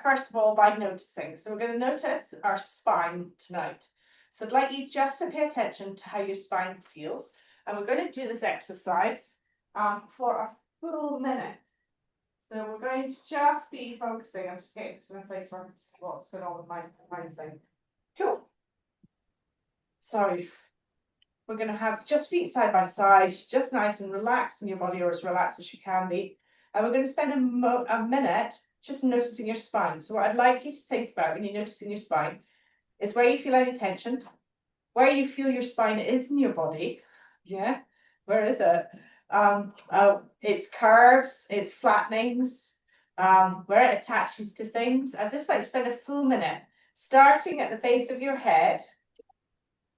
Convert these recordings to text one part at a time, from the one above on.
first of all by noticing. So we're going to notice our spine tonight. So I'd like you just to pay attention to how your spine feels. And we're going to do this exercise for a full minute. So we're going to just be focusing. I'm just getting this in a place where I can see what's going on with my thing. Cool. So we're going to have just feet side by side, just nice and relaxed in your body, or as relaxed as you can be. And we're going to spend a minute just noticing your spine. So what I'd like you to think about when you're noticing your spine is where you feel any tension, where you feel your spine is in your body. Yeah, where is it? Its curves, its flattenings, where it attaches to things. I'd just like to spend a full minute, starting at the base of your head,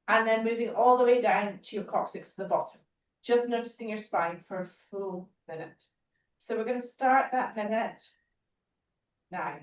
and then moving all the way down to your coccyx to the bottom. Just noticing your spine for a full minute. So we're going to start that minute now.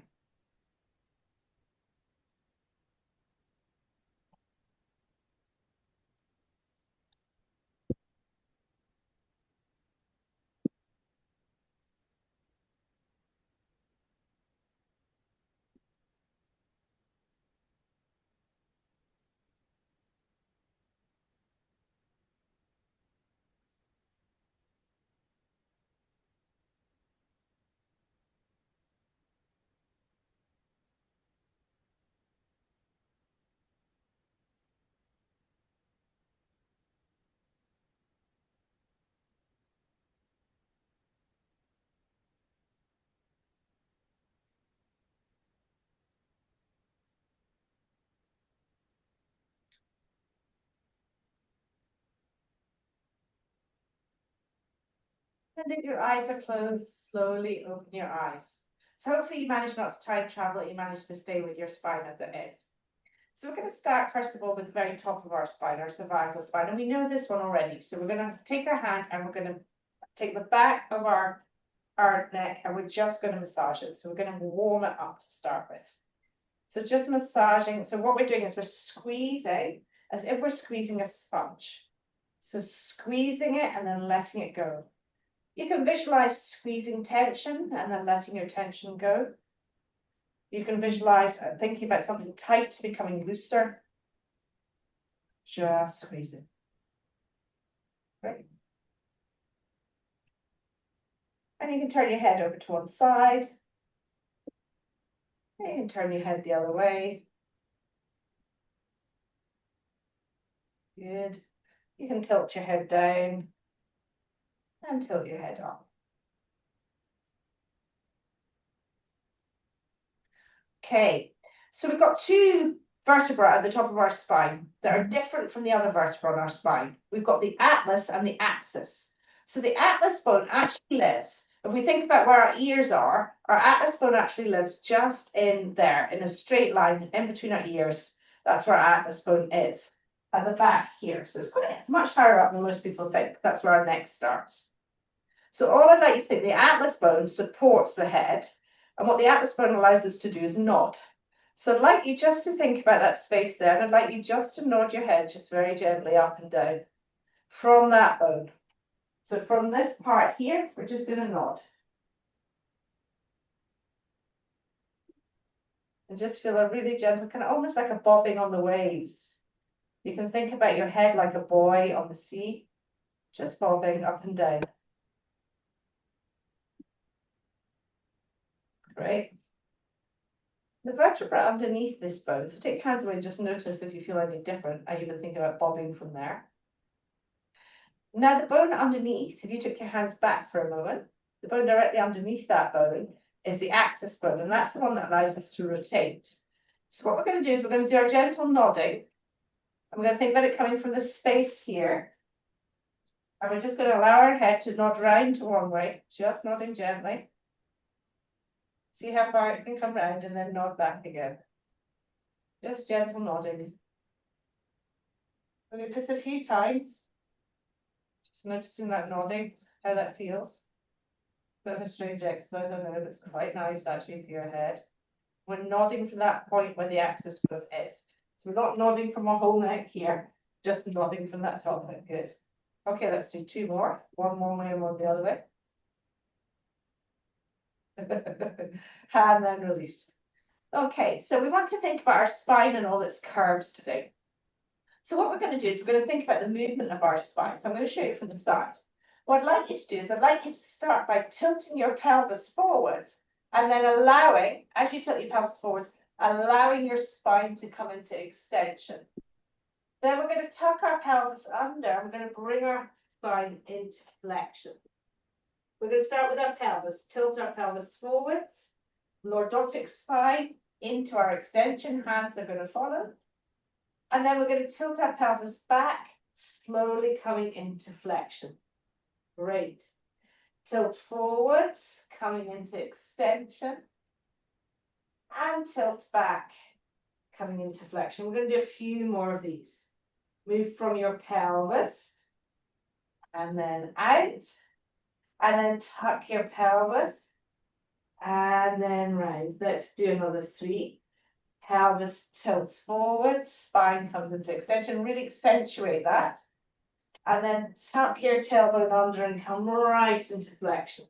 And if your eyes are closed, slowly open your eyes. So hopefully you manage not to time travel, you manage to stay with your spine as it is. So we're going to start first of all with the very top of our spine, our cervical spine. And we know this one already. So we're going to take our hand and we're going to take the back of our neck and we're just going to massage it. So we're going to warm it up to start with. So just massaging. So what we're doing is we're squeezing as if we're squeezing a sponge. So squeezing it and then letting it go. You can visualize squeezing tension and then letting your tension go. You can visualize thinking about something tight becoming looser. Just squeezing. Right. And you can turn your head over to one side. And you can turn your head the other way. Good. You can tilt your head down and tilt your head up. Okay, so we've got two vertebrae at the top of our spine that are different from the other vertebrae on our spine. We've got the atlas and the axis. So the atlas bone actually lives, if we think about where our ears are, our atlas bone actually lives just in there, in a straight line in between our ears. That's where our atlas bone is, at the back here. So it's quite much higher up than most people think. That's where our neck starts. So all I'd like you to think, the atlas bone supports the head, and what the atlas bone allows us to do is nod. So I'd like you just to think about that space there, and I'd like you just to nod your head just very gently up and down from that bone. So from this part here, we're just going to nod. And just feel a really gentle, kind of almost like a bobbing on the waves. You can think about your head like a buoy on the sea, just bobbing up and down. Great. The vertebra underneath this bone, so take your hands away and just notice if you feel any different. I even think about bobbing from there. Now the bone underneath, if you took your hands back for a moment, the bone directly underneath that bone is the axis bone, and that's the one that allows us to rotate. So what we're going to do is we're going to do our gentle nodding, and we're going to think about it coming from this space here. And we're just going to allow our head to nod round to one way, just nodding gently. See how far it can come round and then nod back again. Just gentle nodding. We'll do this a few times. Just noticing that nodding, how that feels. Bit of a strange exercise, I know, but it's quite nice actually for your head. We're nodding from that point where the axis bone is. So we're not nodding from our whole neck here, just nodding from that top bit. Good. Okay, let's do two more. One way and one the other way. And then release. Okay, so we want to think about our spine and all its curves today. So what we're going to do is we're going to think about the movement of our spine. So I'm going to show you from the side. What I'd like you to do is I'd like you to start by tilting your pelvis forwards and then allowing, as you tilt your pelvis forwards, allowing your spine to come into extension. Then we're going to tuck our pelvis under and we're going to bring our spine into flexion. We're going to start with our pelvis, tilt our pelvis forwards, lordotic spine into our extension, hands are going to follow. And then we're going to tilt our pelvis back, slowly coming into flexion. Great. Tilt forwards, coming into extension. And tilt back, coming into flexion. We're going to do a few more of these. Move from your pelvis. And then out. And then tuck your pelvis. And then round. Let's do another 3. Pelvis tilts forward, spine comes into extension. Really accentuate that. And then tuck your tailbone under and come right into flexion.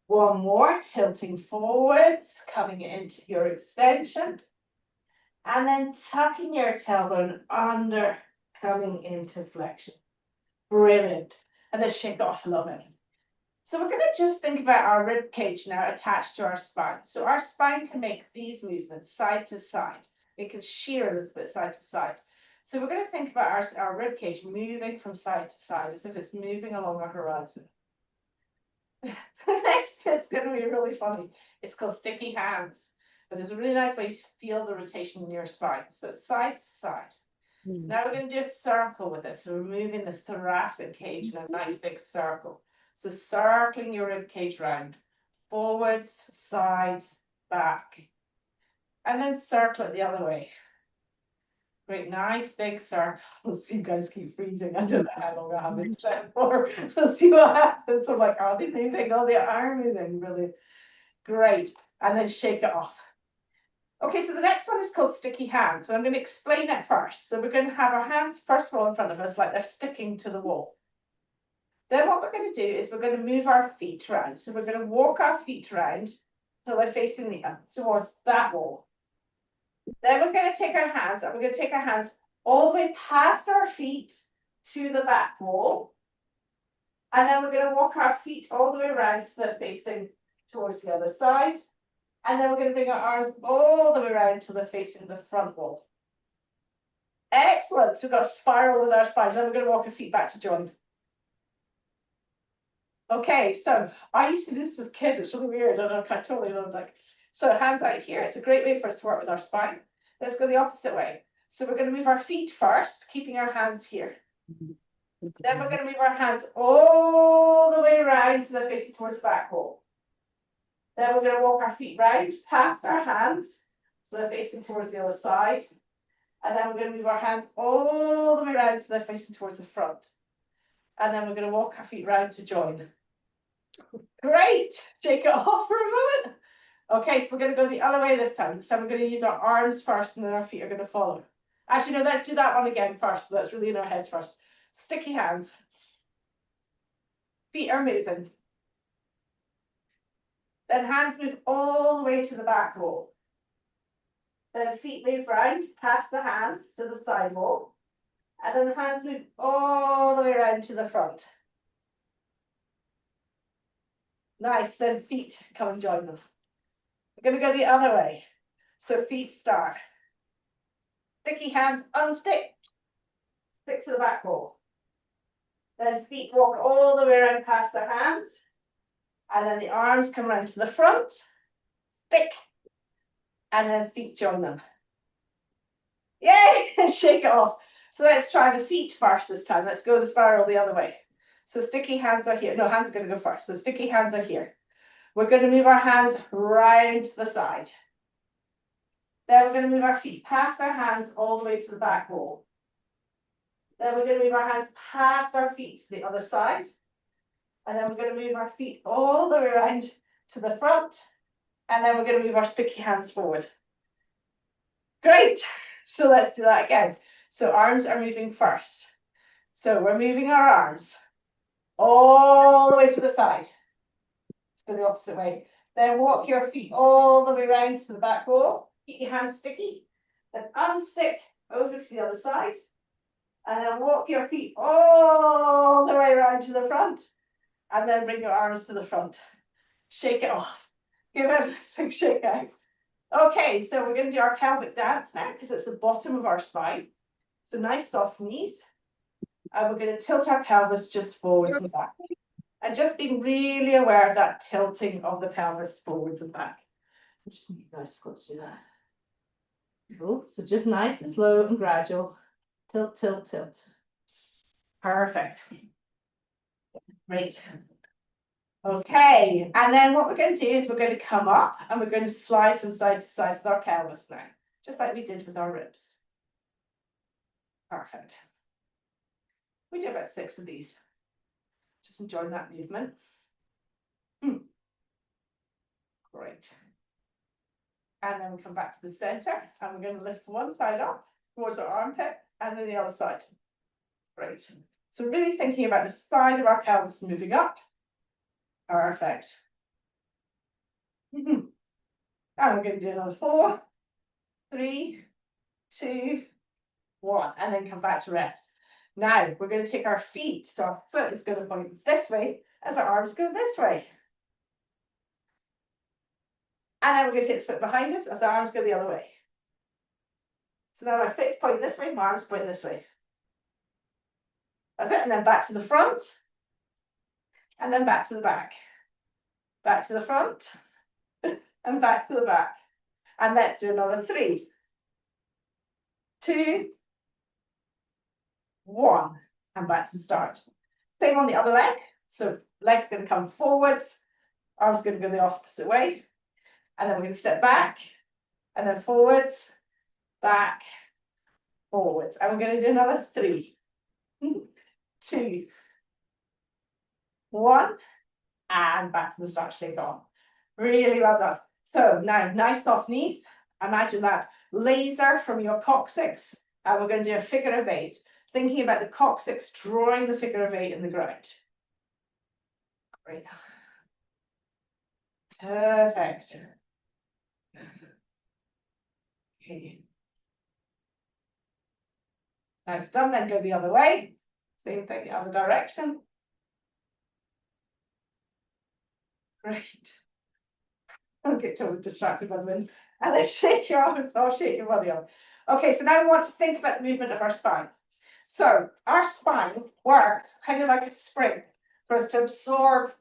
One more, tilting forwards, coming into your extension. And then tucking your tailbone under, coming into flexion. Brilliant. And then shake off a little bit. So we're going to just think about our rib cage now attached to our spine. So our spine can make these movements side to side. It can shear a little bit side to side. So we're going to think about our rib cage moving from side to side as if it's moving along a horizon. The next bit's going to be really funny. It's called sticky hands. But there's a really nice way to feel the rotation in your spine. So side to side. Now we're going to do a circle with it. So we're moving this thoracic cage in a nice big circle. So circling your rib cage round, forwards, sides, back, and then circle it the other way. Great, nice big circles. You guys keep freezing. I don't know how long I have it for. We'll see what happens. I'm like, are they moving? Oh, they are moving. Really great. And then shake it off. Okay, so the next one is called sticky hands. So I'm going to explain it first. So we're going to have our hands, first of all, in front of us, like they're sticking to the wall. Then what we're going to do is we're going to move our feet around. So we're going to walk our feet around so they're facing towards that wall. Then we're going to take our hands and we're going to take our hands all the way past our feet to the back wall. And then we're going to walk our feet all the way around so they're facing towards the other side. And then we're going to bring our arms all the way around till they're facing the front wall. Excellent. So we've got a spiral with our spine. Then we're going to walk our feet back to join. Okay, so I used to do this as a kid. It's really weird. I don't know, I totally love it. So hands out here. It's a great way for us to work with our spine. Let's go the opposite way. So we're going to move our feet first, keeping our hands here. Then we're going to move our hands all the way around so they're facing towards the back wall. Then we're going to walk our feet round past our hands so they're facing towards the other side. And then we're going to move our hands all the way around so they're facing towards the front. And then we're going to walk our feet round to join. Great. Shake it off for a moment. Okay, so we're going to go the other way this time. This time we're going to use our arms first and then our feet are going to follow. Actually, no, let's do that one again first. So that's really in our heads first. Sticky hands. Feet are moving. Then hands move all the way to the back wall. Then feet move round past the hands to the side wall. And then the hands move all the way around to the front. Nice, then feet come and join them. We're going to go the other way. So feet start. Sticky hands, unstick. Stick to the back wall. Then feet walk all the way around past the hands. And then the arms come around to the front. Stick. And then feet join them. Yay! Shake it off. So let's try the feet first this time. Let's go the spiral the other way. So sticky hands are here. No, hands are going to go first. So sticky hands are here. We're going to move our hands round to the side. Then we're going to move our feet past our hands all the way to the back wall. Then we're going to move our hands past our feet to the other side. And then we're going to move our feet all the way around to the front. And then we're going to move our sticky hands forward. Great. So let's do that again. So arms are moving first. So we're moving our arms all the way to the side. Let's go the opposite way. Then walk your feet all the way round to the back wall. Keep your hands sticky. Then unstick over to the other side. And then walk your feet all the way around to the front. And then bring your arms to the front. Shake it off. Give it a nice big shake out. Okay, so we're going to do our pelvic dance now because it's the bottom of our spine. So nice soft knees. And we're going to tilt our pelvis just forwards and back. And just being really aware of that tilting of the pelvis forwards and back. Just make it nice for us to do that. Cool. So just nice and slow and gradual. Tilt, tilt, tilt. Perfect. Great. Okay, and then what we're going to do is we're going to come up and we're going to slide from side to side with our pelvis now, just like we did with our ribs. Perfect. We do about 6 of these. Just enjoying that movement. Great. And then we come back to the center and we're going to lift one side up towards our armpit and then the other side. Great. So really thinking about the side of our pelvis moving up. Perfect. And we're going to do another 4, 3, 2, 1, and then come back to rest. Now we're going to take our feet, so our foot is going to point this way as our arms go this way. And then we're going to take the foot behind us as our arms go the other way. So now my foot's pointing this way, my arms point this way. That's it, and then back to the front, and then back to the back. Back to the front, and back to the back. And let's do another 3, 2, 1, and back to the start. Same on the other leg. So leg's going to come forwards, arms going to go the opposite way. And then we're going to step back, and then forwards, back, forwards. And we're going to do another 3, 2, 1, and back to the start. Shake on. Really well done. So now, nice soft knees. Imagine that laser from your coccyx. And we're going to do a figure of 8. Thinking about the coccyx, drawing the figure of 8 in the ground. Great. Perfect. Okay. Nice done. Then go the other way. Same thing, the other direction. Great. Don't get totally distracted by the wind. And then shake your arms off, shake your body off. Okay, so now we want to think about the movement of our spine. So our spine works kind of like a spring for us to absorb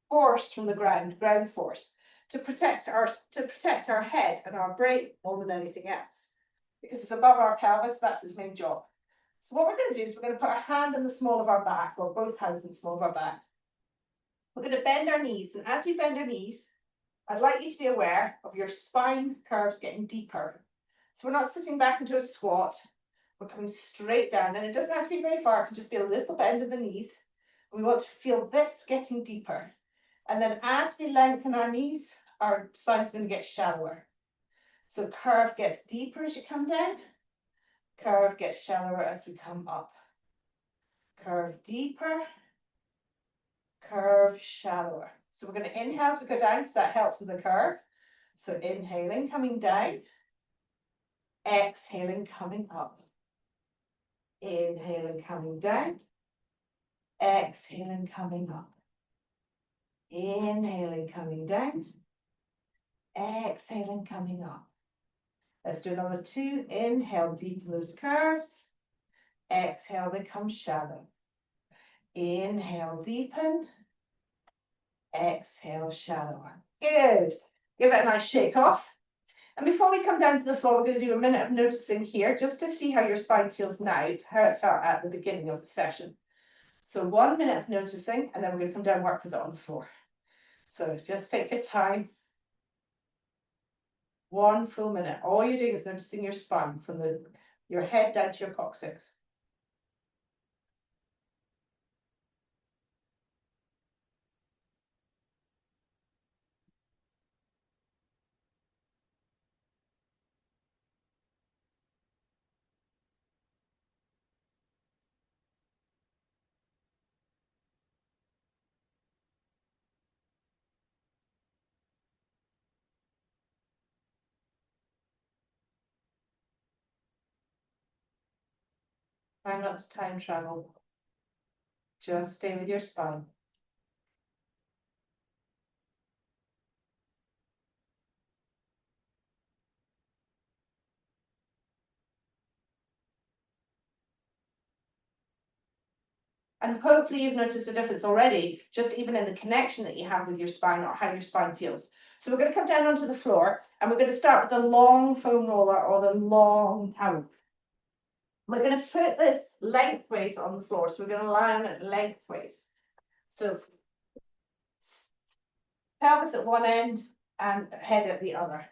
force from the ground force, to protect our head and our brain more than anything else. Because it's above our pelvis, that's its main job. So what we're going to do is we're going to put our hand in the small of our back, or both hands in the small of our back. We're going to bend our knees, and as we bend our knees, I'd like you to be aware of your spine curves getting deeper. So we're not sitting back into a squat, we're coming straight down, and it doesn't have to be very far, it can just be a little bend in the knees. We want to feel this getting deeper. And then as we lengthen our knees, our spine's going to get shallower. So curve gets deeper as you come down, curve gets shallower as we come up. Curve deeper, curve shallower. So we're going to inhale as we go down because that helps with the curve. So inhaling, coming down. Exhaling, coming up. Inhaling, coming down. Exhaling, coming up. Inhaling, coming down. Exhaling, coming up. Let's do another 2. Inhale, deepen those curves. Exhale, they come shallow. Inhale, deepen. Exhale, shallower. Good. Give it a nice shake off. And before we come down to the floor, we're going to do a minute of noticing here, just to see how your spine feels now, how it felt at the beginning of the session. So 1 minute of noticing, and then we're going to come down and work with it on the floor. So just take your time. 1 full minute. All you're doing is noticing your spine from your head down to your coccyx. Try not to time travel. Just stay with your spine. And hopefully you've noticed a difference already, just even in the connection that you have with your spine or how your spine feels. So we're going to come down onto the floor and we're going to start with the long foam roller or the long towel. We're going to put this lengthways on the floor. So we're going to lie on it lengthways. So pelvis at one end and head at the other.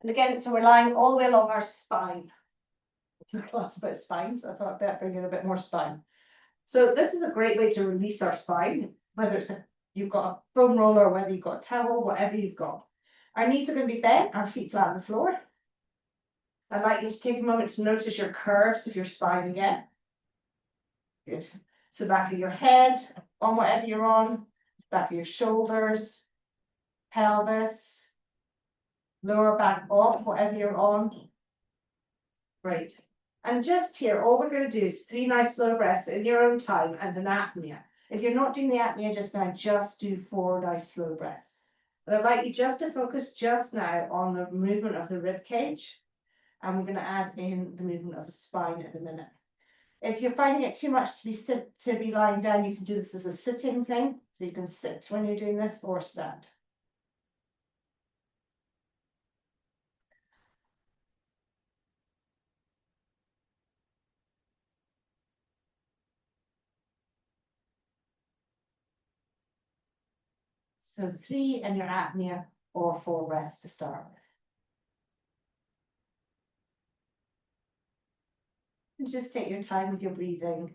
And again, so we're lying all the way along our spine. It's a class about spines. I thought I'd bring in a bit more spine. So this is a great way to release our spine, whether it's you've got a foam roller or whether you've got a towel, whatever you've got. Our knees are going to be bent, our feet flat on the floor. I'd like you to take a moment to notice your curves of your spine again. Good. So back of your head, on whatever you're on, back of your shoulders, pelvis, lower back off whatever you're on. Great. And just here, all we're going to do is 3 nice slow breaths in your own time and an apnea. If you're not doing the apnea just now, just do 4 nice slow breaths. But I'd like you just to focus just now on the movement of the rib cage. And we're going to add in the movement of the spine in a minute. If you're finding it too much to be lying down, you can do this as a sitting thing. So you can sit when you're doing this or stand. So 3 in your apnea or 4 breaths to start with. And just take your time with your breathing,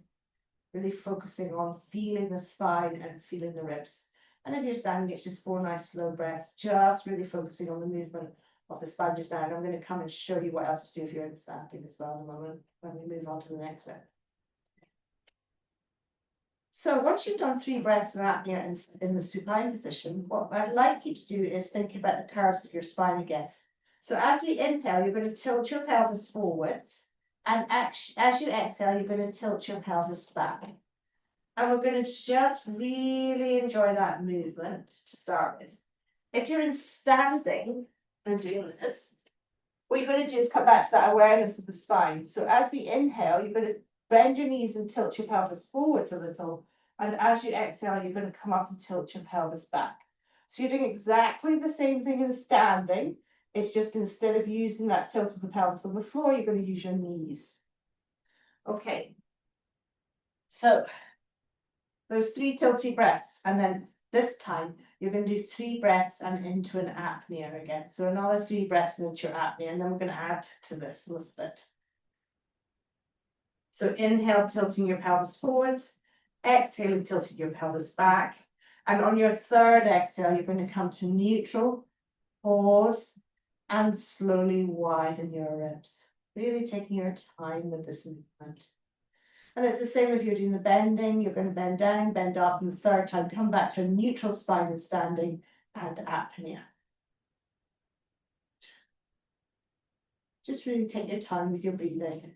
really focusing on feeling the spine and feeling the ribs. And if you're standing, it's just 4 nice slow breaths, just really focusing on the movement of the spine just now. And I'm going to come and show you what else to do if you're in standing as well in a moment when we move on to the next bit. So once you've done 3 breaths of apnea in the supine position, what I'd like you to do is think about the curves of your spine again. So as we inhale, you're going to tilt your pelvis forwards. And as you exhale, you're going to tilt your pelvis back. And we're going to just really enjoy that movement to start with. If you're in standing and doing this, what you're going to do is come back to that awareness of the spine. So as we inhale, you're going to bend your knees and tilt your pelvis forwards a little. And as you exhale, you're going to come up and tilt your pelvis back. So you're doing exactly the same thing in standing. It's just instead of using that tilt of the pelvis on the floor, you're going to use your knees. Okay. So those 3 tilty breaths, and then this time you're going to do 3 breaths and into an apnea again. So another 3 breaths into your apnea, and then we're going to add to this a little bit. So inhale, tilting your pelvis forwards, exhaling, tilting your pelvis back. And on your 3rd exhale, you're going to come to neutral, pause, and slowly widen your ribs. Really taking your time with this movement. And it's the same if you're doing the bending. You're going to bend down, bend up, and the 3rd time come back to a neutral spine and standing and apnea. Just really take your time with your breathing.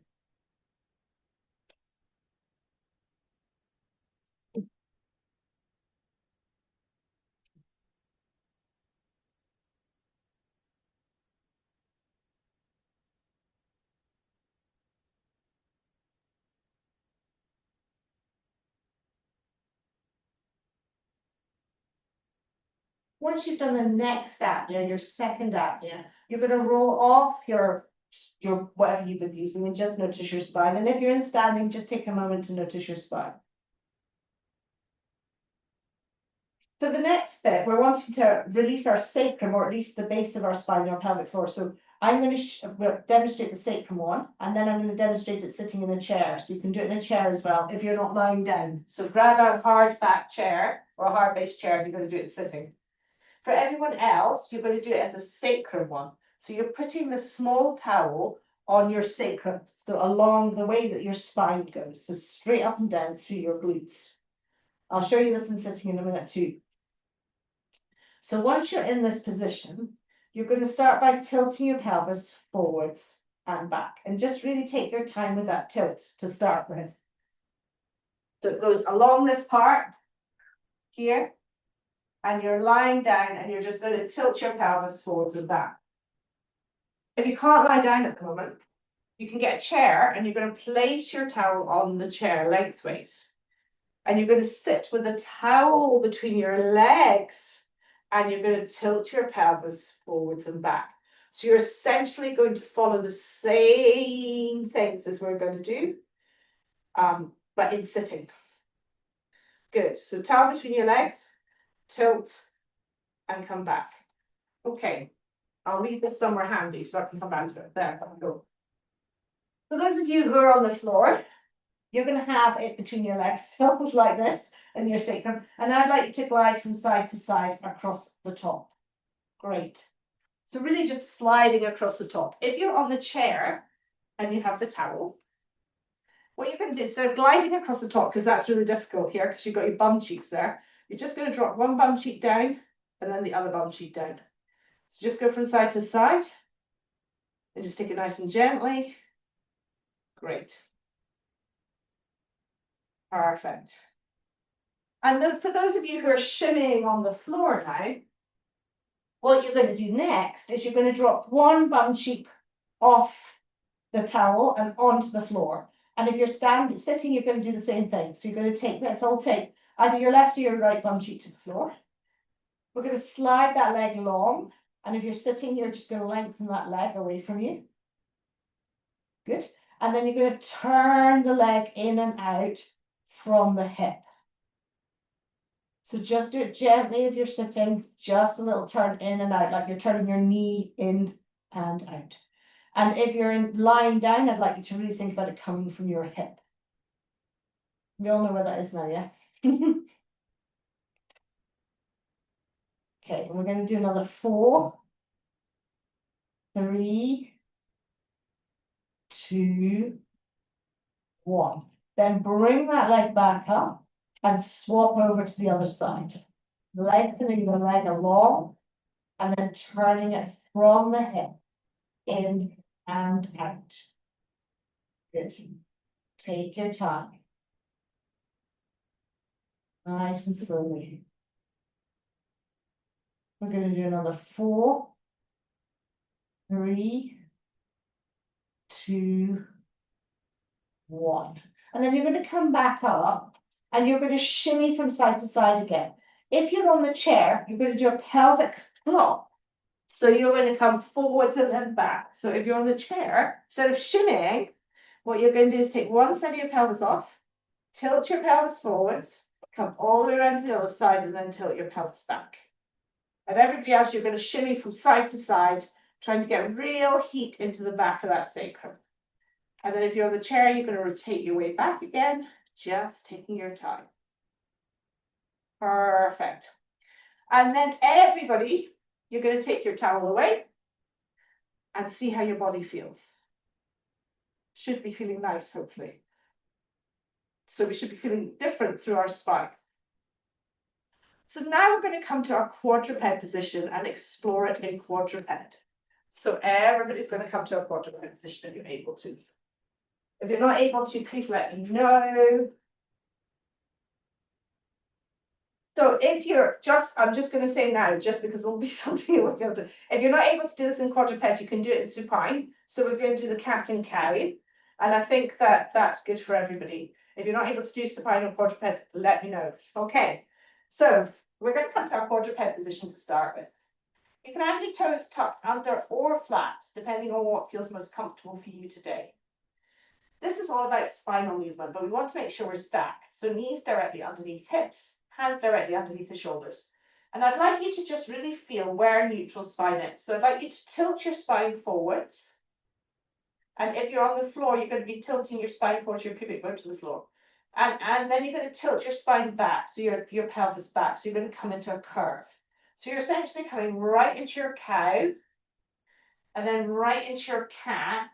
Once you've done the next apnea, your 2nd apnea, you're going to roll off your whatever you've been using and just notice your spine. And if you're in standing, just take a moment to notice your spine. For the next bit, we're wanting to release our sacrum, or at least the base of our spine, our pelvic floor. So I'm going to demonstrate the sacrum one, and then I'm going to demonstrate it sitting in a chair. So you can do it in a chair as well if you're not lying down. So grab a hard back chair or a hard base chair if you're going to do it sitting. For everyone else, you're going to do it as a sacrum one. So you're putting the small towel on your sacrum, so along the way that your spine goes, so straight up and down through your glutes. I'll show you this in sitting in a minute too. So once you're in this position, you're going to start by tilting your pelvis forwards and back. And just really take your time with that tilt to start with. So it goes along this part here, and you're lying down and you're just going to tilt your pelvis forwards and back. If you can't lie down at the moment, you can get a chair and you're going to place your towel on the chair lengthways. And you're going to sit with a towel between your legs and you're going to tilt your pelvis forwards and back. So you're essentially going to follow the same things as we're going to do, but in sitting. Good. So towel between your legs, tilt, and come back. Okay. I'll leave this somewhere handy so I can come back to it. There we go. For those of you who are on the floor, you're going to have it between your legs, like this, and your sacrum. And I'd like you to glide from side to side across the top. Great. So really just sliding across the top. If you're on the chair and you have the towel, what you're going to do, so gliding across the top, because that's really difficult here, because you've got your bum cheeks there. You're just going to drop one bum cheek down and then the other bum cheek down. So just go from side to side and just take it nice and gently. Great. Perfect. And then for those of you who are shimmying on the floor now, what you're going to do next is you're going to drop one bum cheek off the towel and onto the floor. And if you're sitting, you're going to do the same thing. So you're going to take this, I'll take either your left or your right bum cheek to the floor. We're going to slide that leg long. And if you're sitting, you're just going to lengthen that leg away from you. Good. And then you're going to turn the leg in and out from the hip. So just do it gently if you're sitting, just a little turn in and out, like you're turning your knee in and out. And if you're lying down, I'd like you to really think about it coming from your hip. We all know where that is now, yeah? Okay, and we're going to do another 4, 3, 2, 1. Then bring that leg back up and swap over to the other side. Lengthening the leg along and then turning it from the hip in and out. Good. Take your time. Nice and slowly. We're going to do another 4, 3, 2, 1. And then you're going to come back up and you're going to shimmy from side to side again. If you're on the chair, you're going to do a pelvic flop. So you're going to come forwards and then back. So if you're on the chair, instead of shimmying, what you're going to do is take one side of your pelvis off, tilt your pelvis forwards, come all the way around to the other side, and then tilt your pelvis back. And everybody else, you're going to shimmy from side to side, trying to get real heat into the back of that sacrum. And then if you're on the chair, you're going to rotate your way back again, just taking your time. Perfect. And then everybody, you're going to take your towel away and see how your body feels. Should be feeling nice, hopefully. So we should be feeling different through our spine. So now we're going to come to our quadruped position and explore it in quadruped. So everybody's going to come to a quadruped position if you're able to. If you're not able to, please let me know. So if you're I'm just going to say now, just because it'll be something you won't be able to. If you're not able to do this in quadruped, you can do it in supine. So we're going to do the cat and cow. And I think that that's good for everybody. If you're not able to do supine or quadruped, let me know. Okay. So we're going to come to our quadruped position to start with. You can have your toes tucked under or flat, depending on what feels most comfortable for you today. This is all about spinal movement, but we want to make sure we're stacked. So knees directly underneath hips, hands directly underneath the shoulders. And I'd like you to just really feel where neutral spine is. So I'd like you to tilt your spine forwards. And if you're on the floor, you're going to be tilting your spine forwards, your pubic bone to the floor. And then you're going to tilt your spine back, so your pelvis back. So you're going to come into a curve. So you're essentially coming right into your cow, and then right into your cat.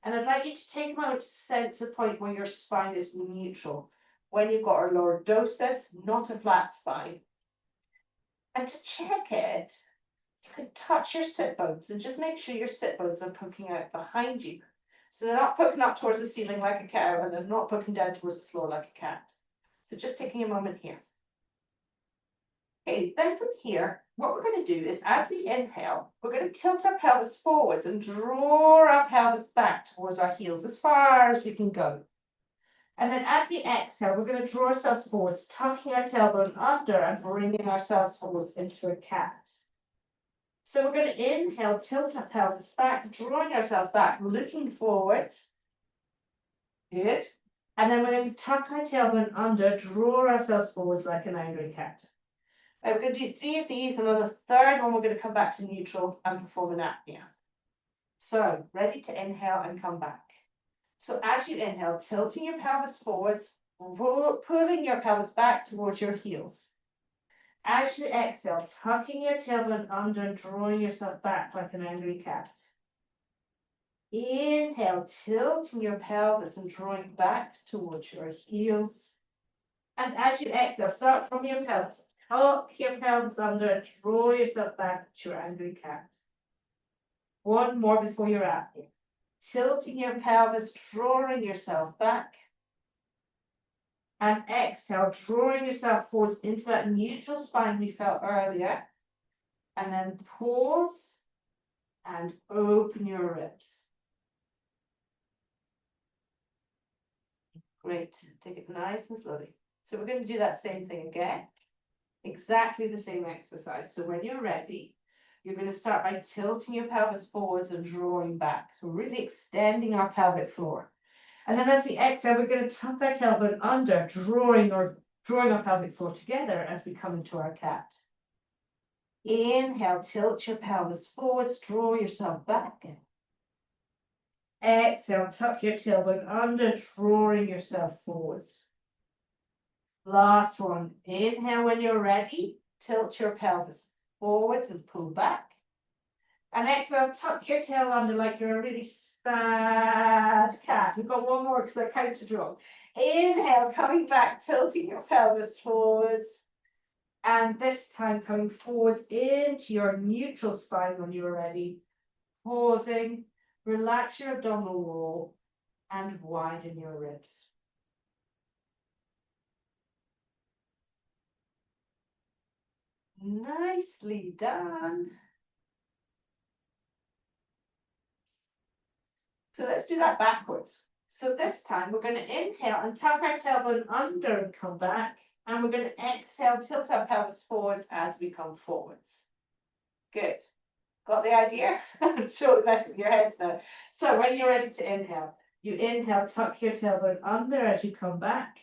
And I'd like you to take a moment to sense the point where your spine is neutral, when you've got a lordosis, not a flat spine. And to check it, touch your sit bones and just make sure your sit bones are poking out behind you. So they're not poking up towards the ceiling like a cow and they're not poking down towards the floor like a cat. So just taking a moment here. Okay, then from here, what we're going to do is as we inhale, we're going to tilt our pelvis forwards and draw our pelvis back towards our heels as far as we can go. And then as we exhale, we're going to draw ourselves forwards, tucking our tailbone under and bringing ourselves forwards into a cat. So we're going to inhale, tilt our pelvis back, drawing ourselves back, looking forwards. Good. And then we're going to tuck our tailbone under, draw ourselves forwards like an angry cat. And we're going to do 3 of these, and on the third one, we're going to come back to neutral and perform an apnea. So ready to inhale and come back. So as you inhale, tilting your pelvis forwards, pulling your pelvis back towards your heels. As you exhale, tucking your tailbone under and drawing yourself back like an angry cat. Inhale, tilting your pelvis and drawing back towards your heels. And as you exhale, start from your pelvis. Tuck your pelvis under and draw yourself back to your angry cat. One more before your apnea. Tilting your pelvis, drawing yourself back. And exhale, drawing yourself forwards into that neutral spine we felt earlier. And then pause and open your ribs. Great. Take it nice and slowly. So we're going to do that same thing again. Exactly the same exercise. So when you're ready, you're going to start by tilting your pelvis forwards and drawing back. So we're really extending our pelvic floor. And then as we exhale, we're going to tuck our tailbone under, drawing our pelvic floor together as we come into our cat. Inhale, tilt your pelvis forwards, draw yourself back. Exhale, tuck your tailbone under, drawing yourself forwards. Last one. Inhale when you're ready, tilt your pelvis forwards and pull back. And exhale, tuck your tail under like you're a really sad cat. We've got one more because I counted wrong. Inhale, coming back, tilting your pelvis forwards. And this time coming forwards into your neutral spine when you're ready. Pausing, relax your abdominal wall and widen your ribs. Nicely done. So let's do that backwards. So this time we're going to inhale and tuck our tailbone under and come back. And we're going to exhale, tilt our pelvis forwards as we come forwards. Good. Got the idea? I'm sure messing with your heads now. So when you're ready to inhale, you inhale, tuck your tailbone under as you come back.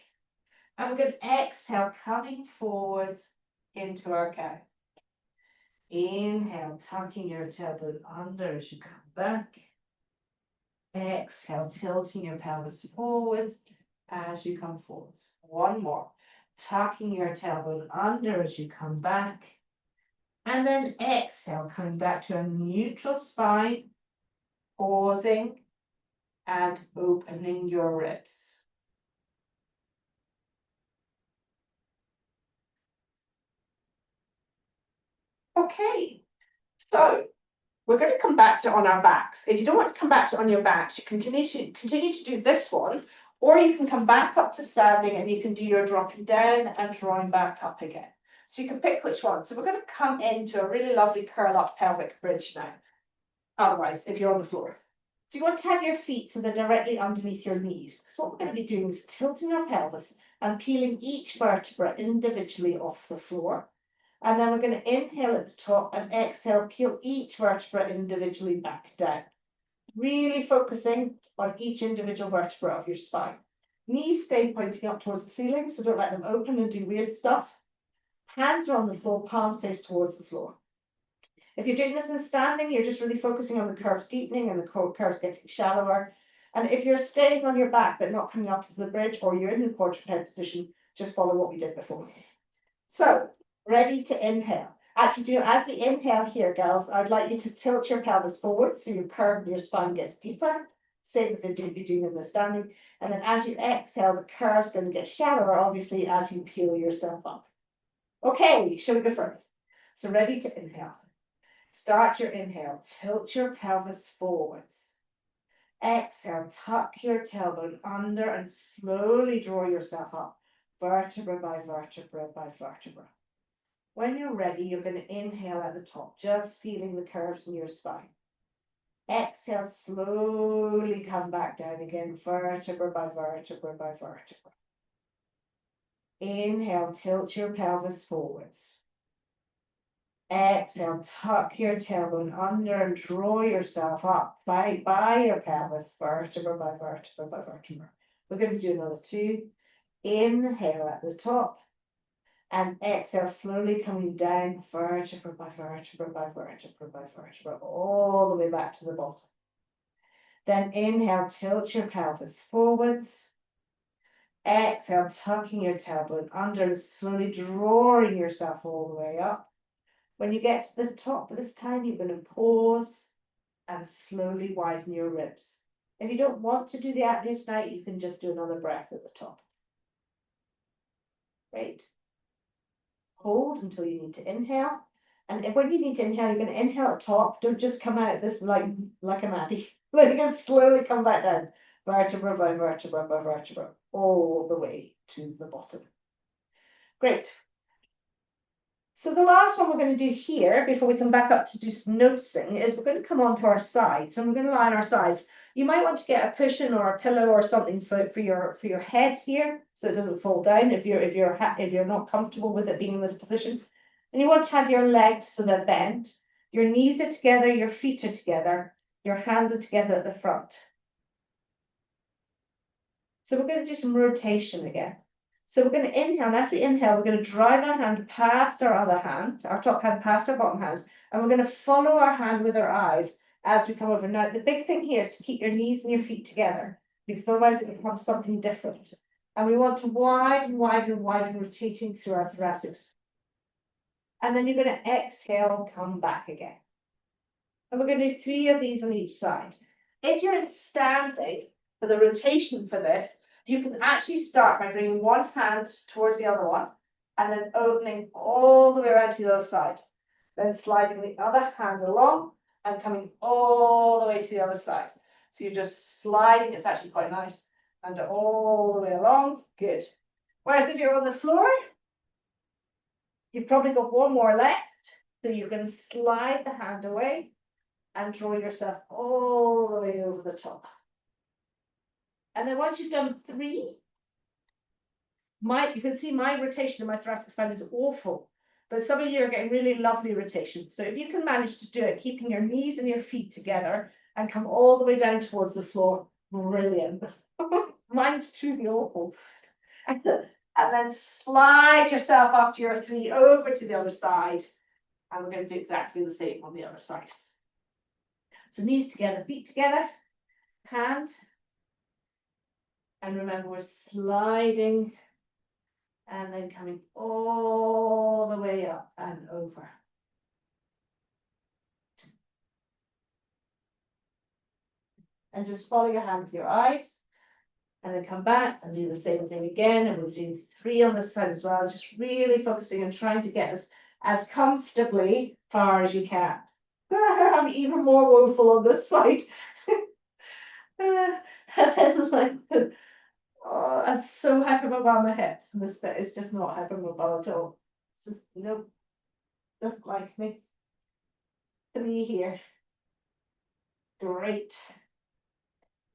And we're going to exhale, coming forwards into our cow. Inhale, tucking your tailbone under as you come back. Exhale, tilting your pelvis forwards as you come forwards. One more. Tucking your tailbone under as you come back. And then exhale, coming back to a neutral spine, pausing and opening your ribs. Okay, so we're going to come back to on our backs. If you don't want to come back to on your backs, you can continue to do this one, or you can come back up to standing and you can do your dropping down and drawing back up again. So you can pick which one. So we're going to come into a really lovely curl up pelvic bridge now. Otherwise, if you're on the floor. So you want to have your feet so they're directly underneath your knees. Because what we're going to be doing is tilting our pelvis and peeling each vertebra individually off the floor. And then we're going to inhale at the top and exhale, peel each vertebra individually back down. Really focusing on each individual vertebra of your spine. Knees stay pointing up towards the ceiling, so don't let them open and do weird stuff. Hands are on the floor, palms face towards the floor. If you're doing this in standing, you're just really focusing on the curves deepening and the curves getting shallower. And if you're staying on your back but not coming up to the bridge, or you're in the quadruped position, just follow what we did before. So, ready to inhale. Actually, as we inhale here, girls, I'd like you to tilt your pelvis forward so your curve in your spine gets deeper, same as you'd be doing in the standing. And then as you exhale, the curve's going to get shallower, obviously, as you peel yourself up. Okay, shall we go first? So ready to inhale. Start your inhale, tilt your pelvis forwards. Exhale, tuck your tailbone under and slowly draw yourself up, vertebra by vertebra by vertebra. When you're ready, you're going to inhale at the top, just feeling the curves in your spine. Exhale, slowly come back down again, vertebra by vertebra by vertebra. Inhale, tilt your pelvis forwards. Exhale, tuck your tailbone under and draw yourself up by your pelvis, vertebra by vertebra by vertebra. We're going to do another two. Inhale at the top and exhale, slowly coming down, vertebra by vertebra by vertebra by vertebra, all the way back to the bottom. Then inhale, tilt your pelvis forwards. Exhale, tucking your tailbone under and slowly drawing yourself all the way up. When you get to the top this time, you're going to pause and slowly widen your ribs. If you don't want to do the apnea tonight, you can just do another breath at the top. Great. Hold until you need to inhale. And when you need to inhale, you're going to inhale at top. Don't just come out this like a Maddie. You're going to slowly come back down. Vertebra by vertebra by vertebra. All the way to the bottom. Great. So the last one we're going to do here, before we come back up to do some noticing, is we're going to come onto our sides, and we're going to lie on our sides. You might want to get a cushion or a pillow or something for your head here, so it doesn't fall down if you're not comfortable with it being in this position. And you want to have your legs so they're bent, your knees are together, your feet are together, your hands are together at the front. So we're going to do some rotation again. So we're going to inhale, and as we inhale, we're going to drive our hand past our other hand, our top hand past our bottom hand, and we're going to follow our hand with our eyes as we come over. Now, the big thing here is to keep your knees and your feet together, because otherwise it becomes something different. And we want to widen, widen, widen, rotating through our thoracics. And then you're going to exhale, come back again. And we're going to do 3 of these on each side. If you're in standing for the rotation for this, you can actually start by bringing one hand towards the other one and then opening all the way around to the other side. Then sliding the other hand along and coming all the way to the other side. So you're just sliding, it's actually quite nice, and all the way along, good. Whereas if you're on the floor, you've probably got one more left. So you're going to slide the hand away and draw yourself all the way over the top. And then once you've done 3, you can see my rotation in my thoracic spine is awful, but some of you are getting really lovely rotation. So if you can manage to do it, keeping your knees and your feet together and come all the way down towards the floor, brilliant. Mine's truly awful. And then slide yourself after your 3 over to the other side. And we're going to do exactly the same on the other side. So knees together, feet together, hand. And remember, we're sliding and then coming all the way up and over. And just follow your hand with your eyes. And then come back and do the same thing again. And we'll do 3 on this side as well. Just really focusing and trying to get as comfortably far as you can. I'm even more woeful on this side. And then like, oh, I'm so hypermobile on my hips, and this bit is just not hypermobile at all. It's just, nope, doesn't like me. 3 here. Great.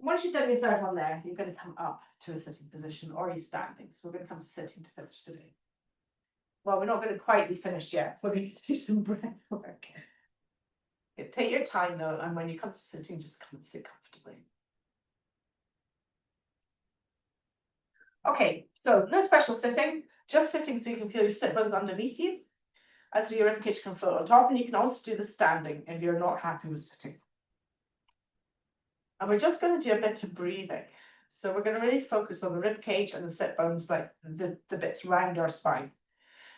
Once you've done your third one there, you're going to come up to a sitting position, or you're standing. So we're going to come to sitting to finish today. Well, we're not going to quite be finished yet. We're going to do some breath work. Okay, take your time though, and when you come to sitting, just come and sit comfortably. Okay, so no special sitting, just sitting so you can feel your sit bones underneath you. And so your ribcage can float on top, and you can also do the standing if you're not happy with sitting. And we're just going to do a bit of breathing. So we're going to really focus on the ribcage and the sit bones, like the bits around our spine.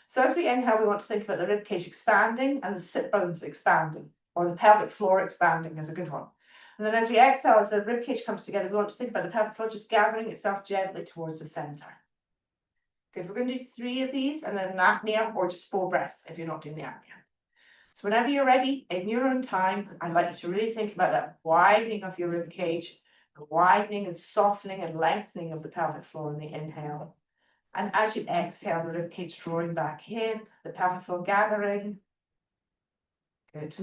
So as we inhale, we want to think about the ribcage expanding and the sit bones expanding, or the pelvic floor expanding is a good one. And then as we exhale, as the ribcage comes together, we want to think about the pelvic floor just gathering itself gently towards the center. Good, we're going to do 3 of these and then an apnea, or just 4 breaths if you're not doing the apnea. So whenever you're ready, in your own time, I'd like you to really think about that widening of your rib cage, the widening and softening and lengthening of the pelvic floor in the inhale. And as you exhale, the rib cage drawing back in, the pelvic floor gathering. Good.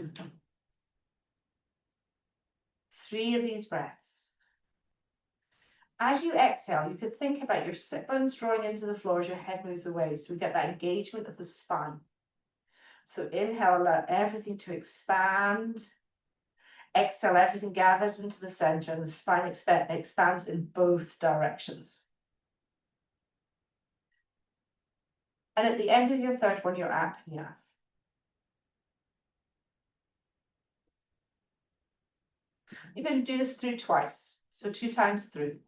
3 of these breaths. As you exhale, you could think about your sit bones drawing into the floor as your head moves away. So we get that engagement of the spine. So inhale, allow everything to expand. Exhale, everything gathers into the center and the spine expands in both directions. And at the end of your third one, your apnea. You're going to do this through twice. So 2 times through.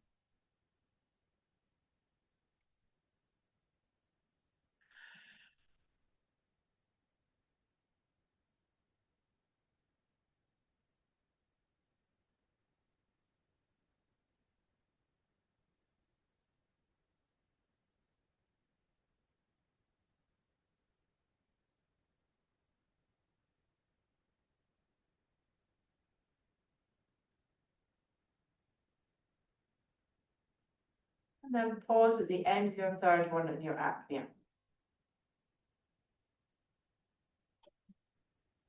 And then pause at the end of your third one in your apnea.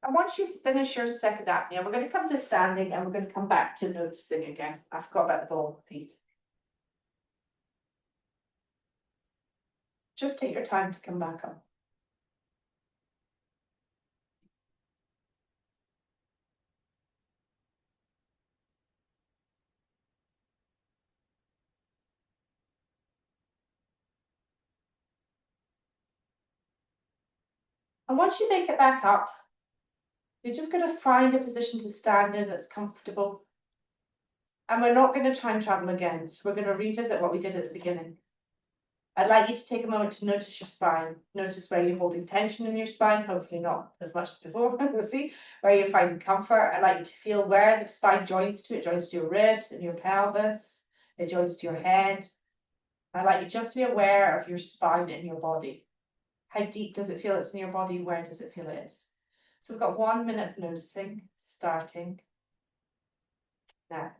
And once you finish your second apnea, we're going to come to standing and we're going to come back to noticing again. I forgot about the ball feet. Just take your time to come back up. And once you make it back up, you're just going to find a position to stand in that's comfortable. And we're not going to time travel again. So we're going to revisit what we did at the beginning. I'd like you to take a moment to notice your spine. Notice where you're holding tension in your spine, hopefully not as much as before. We'll see where you're finding comfort. I'd like you to feel where the spine joins to. It joins to your ribs and your pelvis. It joins to your head. I'd like you just to be aware of your spine in your body. How deep does it feel it's in your body? Where does it feel it is? So we've got 1 minute of noticing, starting now.